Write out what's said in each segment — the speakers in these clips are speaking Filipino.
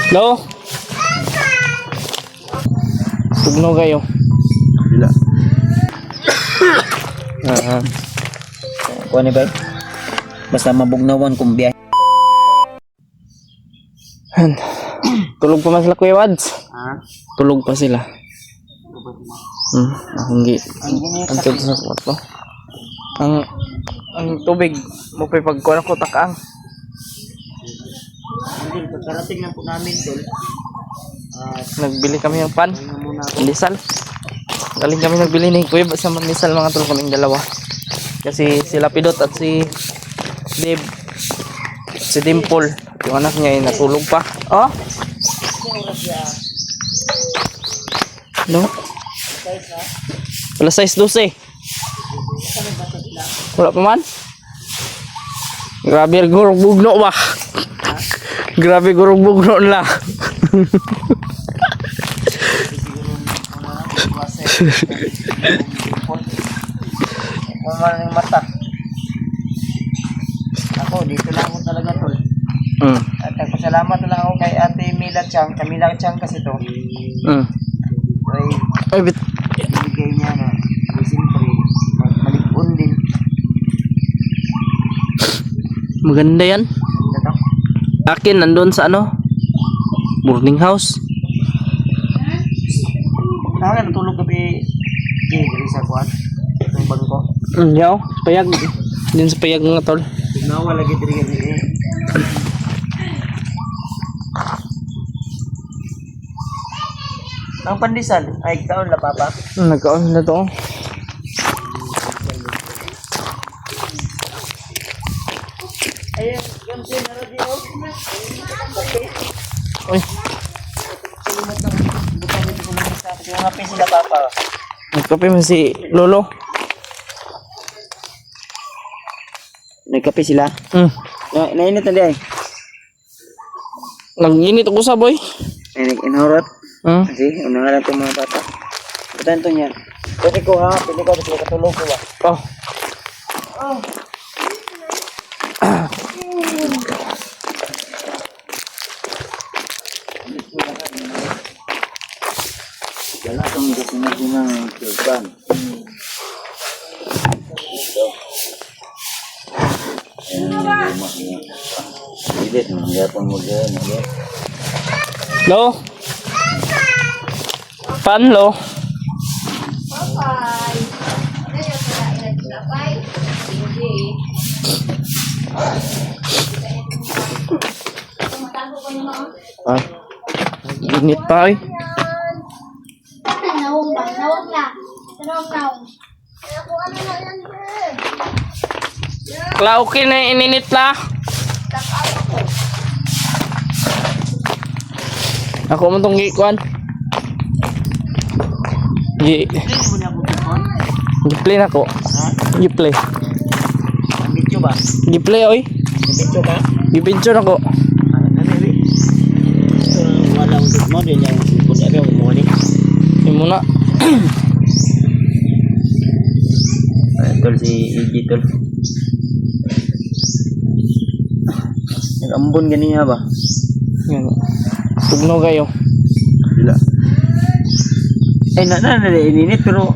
Hello? Tugno kayo. Bila. Kuha ni ba? Basta mabugnawan kung biyahe. Tulog pa man sila Kuya Wads. Ha? Tulog pa sila. Akong ang tulog sa kwarto. Ang tubig mo pa pagkuha ko takaang. Hindi, pagkarating na po namin tol. Nagbili kami ng pan. Lisal. Galing kami nagbili ni Kuya sa Lisal mga tulog kaming dalawa. Kasi sila Pidot at si Dave, si Dimple, yung anak niya ay natulog pa. Oh? No? Wala size 12. Wala pa man? Grabe gurog bugno ba? Grabe gurog bugno na. Maraming mata. Ako, dito lang ako talaga tol. At nagpasalamat na lang ako kay Ate Mila Chang. Camila Chang kasi to. Ay, bit. Ibigay niya na. Siyempre, malikon din. Maganda yan. Ito. Akin, nandun sa ano? Boarding house. Nakaka natulog gabi. Dili sa kuwan. Itong bangko. Yaw, payag. Din sa payag nga tol. Nawa lagi diri gabi. Ang pandesal ay kaon la papa. Nagkaon na to. Ayun, yung sinara di ako. Uy, Sulimot ng butang dito sa mga sa yung happy sila papa. nagkape mo si Lolo. Nagkape sila. Nainit na di ay. Nag-init ako sa boy. Ay nag-inhorot. Kasi unahan itong mga bata. Butan ito niya. Pwede ko ha, pwede ko kasi katulog ko ba. Oh. Wala itong gusto natin ng turban. Bilit, mangyapon mo dyan. Lo. Pan lo. Ay. Init pa eh. Nawong ba? Nawong na. Nawong. Ako ano na yan, Kla, okay na ininit la. Ako mo tong gikuan. Gi-play na ko. Gi-play. Ang video ba? Gi-play oy. Ang video ba? Gi-picture ako. Wala ang good mo din yung kung sabi ang umuha ni. Yung muna. Tol si Iggy tol. Nag-ambon ganyan ba? Yan. Tugno kayo. Bila. Eh ininit pero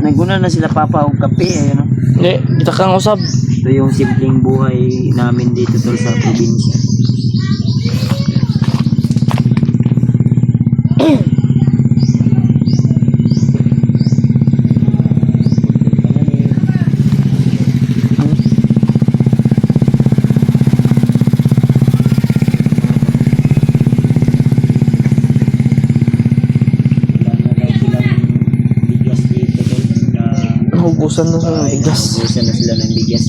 naguna na sila papa og kape ayun no. Hindi, kita kang usab. Ito yung simpleng buhay namin dito tol sa probinsya. Nahubusan na sa bigas. Nahubusan na sila ng bigas.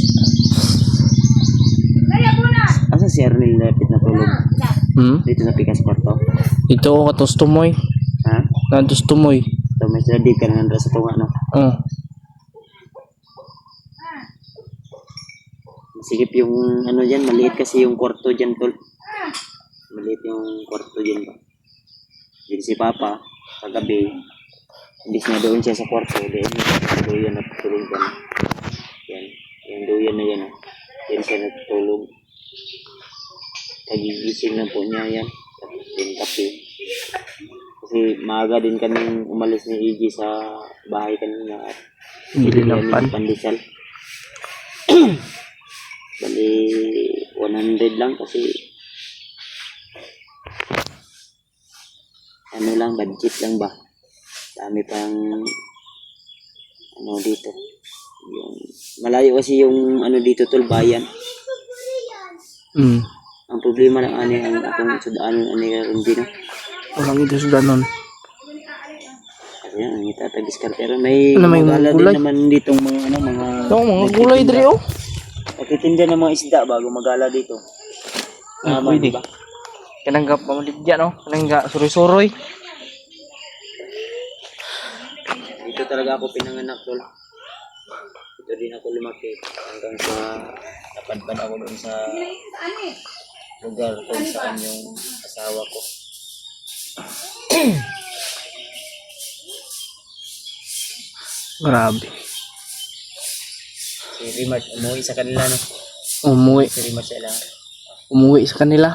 Asa si Arnel lapit na tulog? Dito sa Pikas Kwarto? Ito ako katos tumoy. Ha? Katos tumoy. Ito may sila di ka nandra sa tunga no? Masigip yung ano dyan, maliit kasi yung kwarto dyan tol. Maliit yung kwarto dyan ba? Jadi si Papa, kagabi, imbis na doon siya sa kwarto, doon yan natutulog ka na. kagigising lang po niya yan. Tapos din kape. Kasi maaga din kami umalis ni EG sa bahay kanina at Bili ng pan. pandesal. Bali 100 lang kasi ano lang, budget lang ba. Dami pang ano dito. Yung malayo kasi yung ano dito tol, bayan. Mm. Ang problema lang ano yung akong sudaan ano yung dito. Walang ito sa ganon. Kasi yan, ang itatagis ka. Pero may Ano, may magala gulay? din naman ditong mga ano, mga Ito, mga gulay diri oh. nagtitinda ng mga isda bago magala dito. Tama, Pwede. di ba? Kanangga pamaligyan oh. Kanangga suroy-suroy. Dito talaga ako pinanganak tol. Dito din ako lumaki hanggang sa napadpad ako doon sa lugar kung saan yung asawa ko. Grabe. Si Rimart, umuwi sa kanila no. Umuwi. Si Rimart sila. Umuwi sa kanila.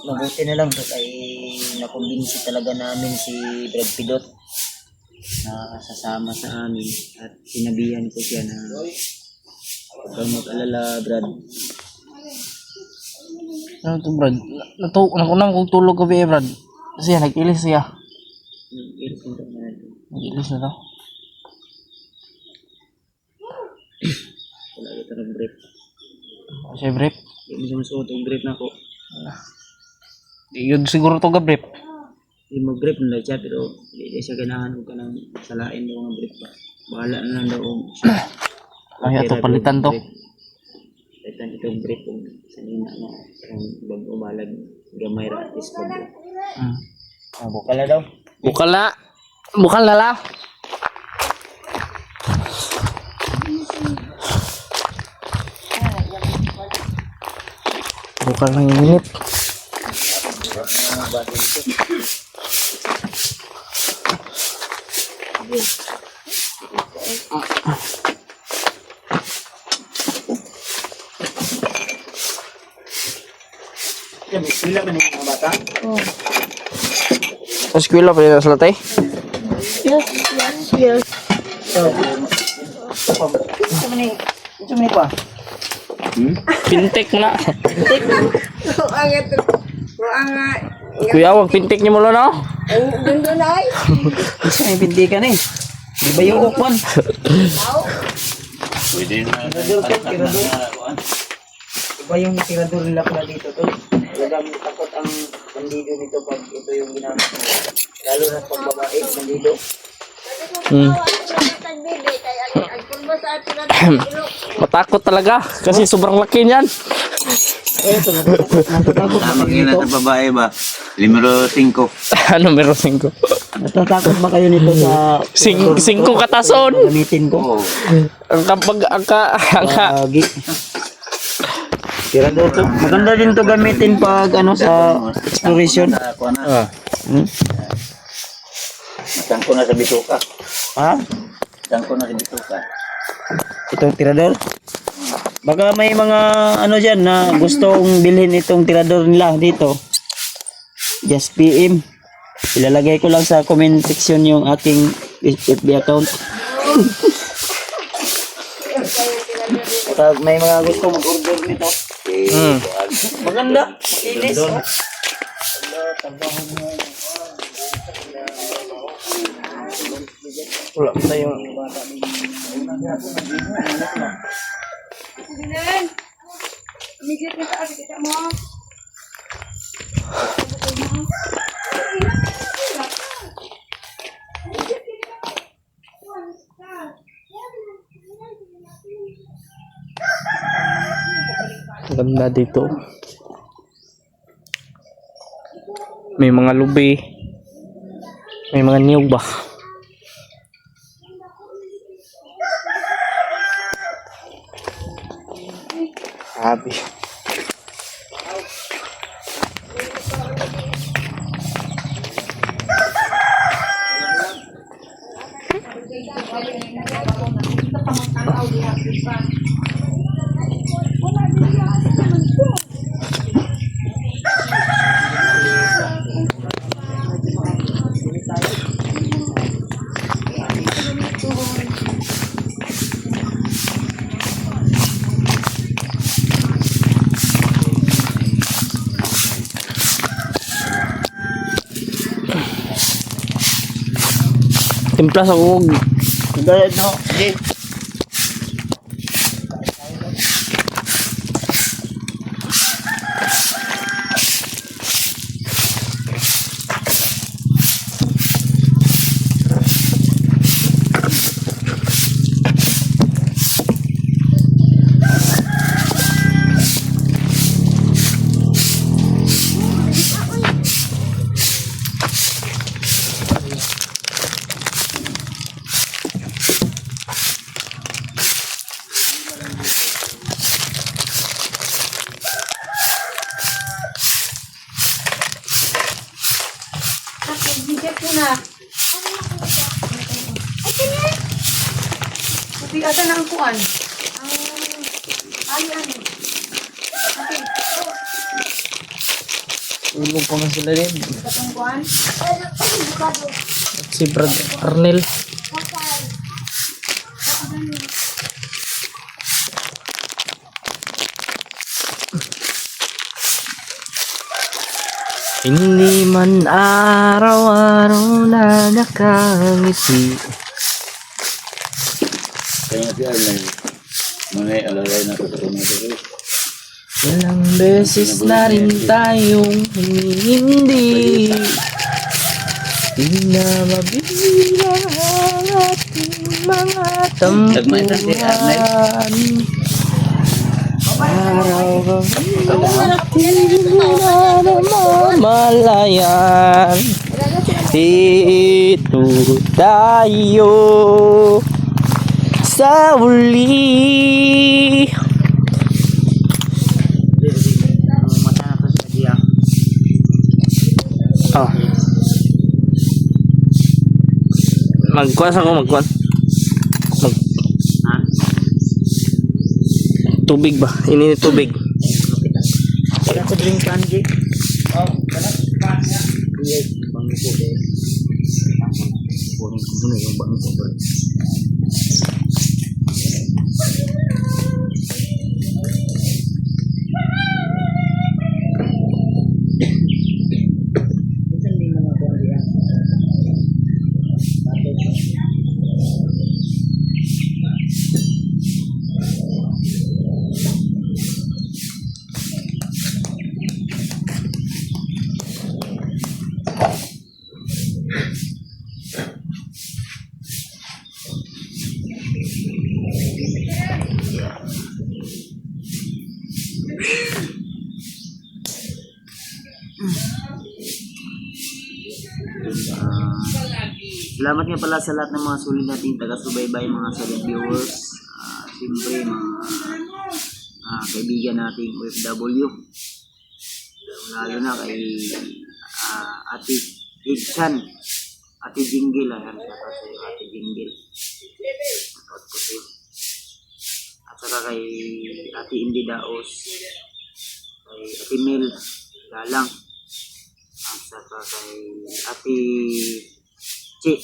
Mabuti na lang ay nakumbinsi talaga namin si Brad Pidot na sasama sa amin at sinabihan ko siya na huwag kang mag-alala Brad. Ano to Brad? Nakunang kong tulog gabi Brad. Kasi nag-ilis siya. Nag-ilis na to. Wala ito ng brief. Kasi brief. Hindi mo suot ang brief na ako. Yun siguro to ga brief. Hindi mo brief na siya pero hindi siya ganahan ko ka ng salain daw ng brief ba. Bahala na lang daw siya. Ay, ito palitan to. Palitan itong brief kung sanina na yung bago malag gamay ra at least bago. Bukala daw. Bukala. Bukala la. Bukal lang yung minute. Sila ba mga bata? Sa eskwela pa yun sa latay? Yes. Ito mo pa. Pintek na. Ang Kuya, wag pintek niyo mo lo no? doon ay. Isa may bintikan eh. Di ba yung ukwan? Pwede na. Iba yung tirador nila pala dito to. Talagang takot ang bandido nito pag ito yung ginamit mo. Lalo na pag babae, bandido. Matakot talaga kasi sobrang laki niyan. Tama nila sa babae ba? Numero 5. Numero 5. Natatakot ba kayo nito sa 5 katason. gamitin ko? Ang kapag ang Lagi. Tirador to. Maganda din to gamitin pag ano sa exploration. Saan ko na sa bituka? Ha? Saan ko na sa bituka? Itong tirador. Baka may mga ano dyan na gustong bilhin itong tirador nila dito. Just PM. Ilalagay ko lang sa comment section yung aking FB account. Pag may mga gusto mag-order nito. Maganda. Makinis. Oh. wala pa tayong Mikir kita ada kita mau. ganda dito. May mga lubi. May mga niyog ba? Grabe. Wala din Timpla sa kog. Gaya no. Sige. Ate, bigyan ko na. Ay, kanya. Sabi ata na ang kuan. Ay, ano. Ate, Tulog pa man sila din. Katong kuan. bukado. At si Brad Arnel. Kapal. Hindi man araw-araw na nakangiti. Kaya si Arlen, mga alalay na sa dito. Ilang beses na rin tayong hindi. Di na mabilang ang ating mga tampuhan. Araw hindi na namamalayan. Dito tayo sa uli. Mata na to sa dia. Oh. Magkuhan ako, magkuhan. Ha? Tubig ba? Ini tubig. Wala ko drink kanji. Oh, wala. Yes, bangko ko eh. Kunin ko muna yung bangko ko. Salamat nga pala sa lahat ng mga sulit nating taga-subaybay, mga solid viewers. Siyempre, mga kaibigan nating OFW. Lalo na kay Ate Idchan, Ate Jinggil. Ayan, siya pa sa'yo, Ate Jinggil. Shoutout ko sa'yo. At saka kay Ate Indy Daos, kay Ate Mel Galang, at saka kay Ate Chi.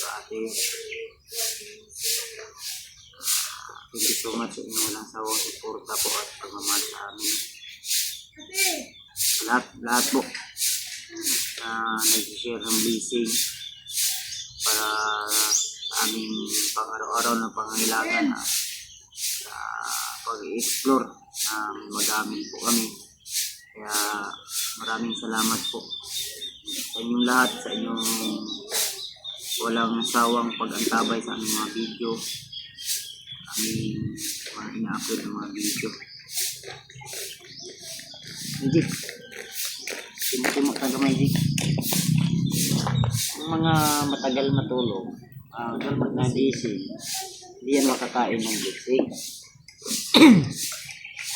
Ate, thank you so much sa inyong walang sawang suporta po at pagmamahal sa amin. Lahat po na nag-share ng blessing para sa aming pang-araw-araw na pangangailangan at sa pag-explore na magamit po kami. Kaya maraming salamat po sa inyong lahat, sa inyong walang sawang pag-antabay sa aming mga video, aming mga ina-upload ng mga video. Magic, timok-timok taga Magic. Ang mga matagal matulog, pag nagising, hindi yan makakain ng gising.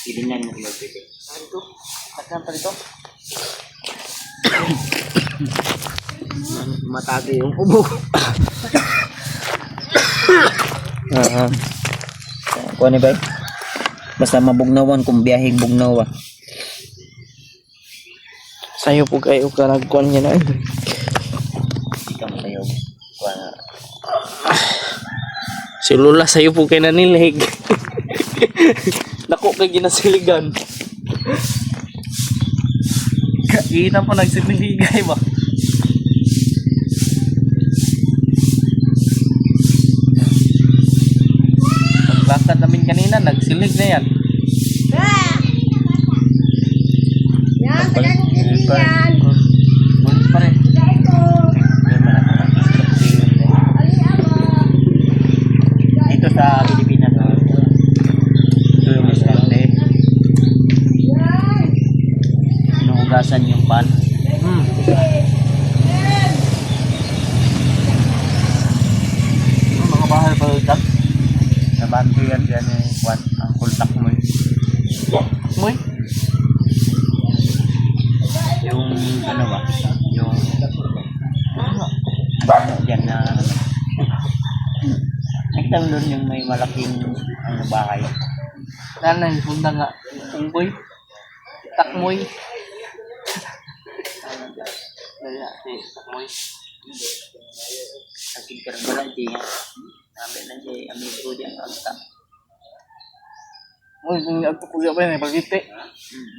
Hilingan mo kung pwede. Saan ito? Saan pa ito? Matagi yung ubo. Kuha ni ba? Basta mabugnawan kung biyaheng bugnawa. Sayo po kayo ka nagkuhan niya na. Hindi ka matayo. Kuha na. Si Lola sayo po kayo nanilig. Nako kay ginasiligan. Kita po nagsiligay ba? yan? Yan, taga kong yan. Bonus pa rin. Dito sa Pilipinas, ito yung maswerte. Inuugasan yung pan. Mga bahay pa rin. Sa banto yan, yan yung kwan, ang kultak mo. Moy? Yung ano ba? Yung ano dyan na nakita mo doon yung may malaking ano, bahay. Nanay, hunda nga. Unggoy. Takmoy. Daya, takmoy. Aking karagala dyan. Sabi na siya, amigo dyan. Alta. Moy, kung ako kuya pa yan, pagkiti.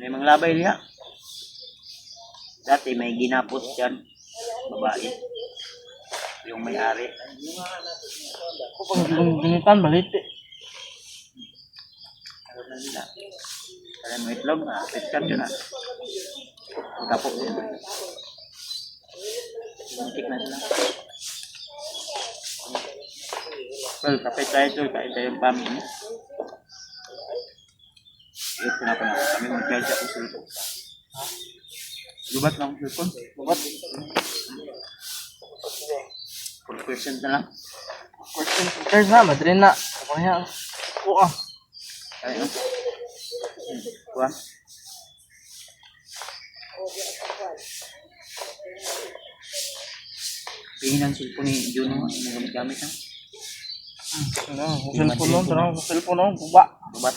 May mga labay niya. Dati may ginapos dyan. Babae. Yung may-ari. Ako pang ginitan, baliti. Ano na nila. Kaya mo itlog na. Pitkan yun na. Tapos yun. Muntik na sila. Well, kapit tayo ito. Kain tayo yung pamilya. Ito na pa na. Kami mag-charge ako sa ito. Lubat lang ang cellphone. Babat. 4% na lang. Question na, madrin na. Ako niya. Oo ah. Kaya no? Kuha. Tingin ang cellphone ni Juno. Ano gamit ha? Ano, kung cellphone nun, tanong kung cellphone nun, buba. Lubat.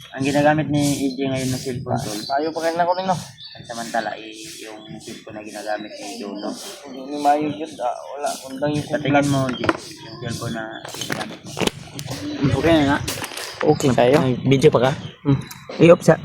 Ang ginagamit ni EJ ngayon na cellphone tol. Tayo pa kayo na ko nino. Samantala yung cellphone na ginagamit ni Juno. Hindi mayo yun, wala. Kundang yung Patingin mo yung cellphone na ginagamit mo. Okay na nga. Okay tayo. Video pa ka? I-off sa.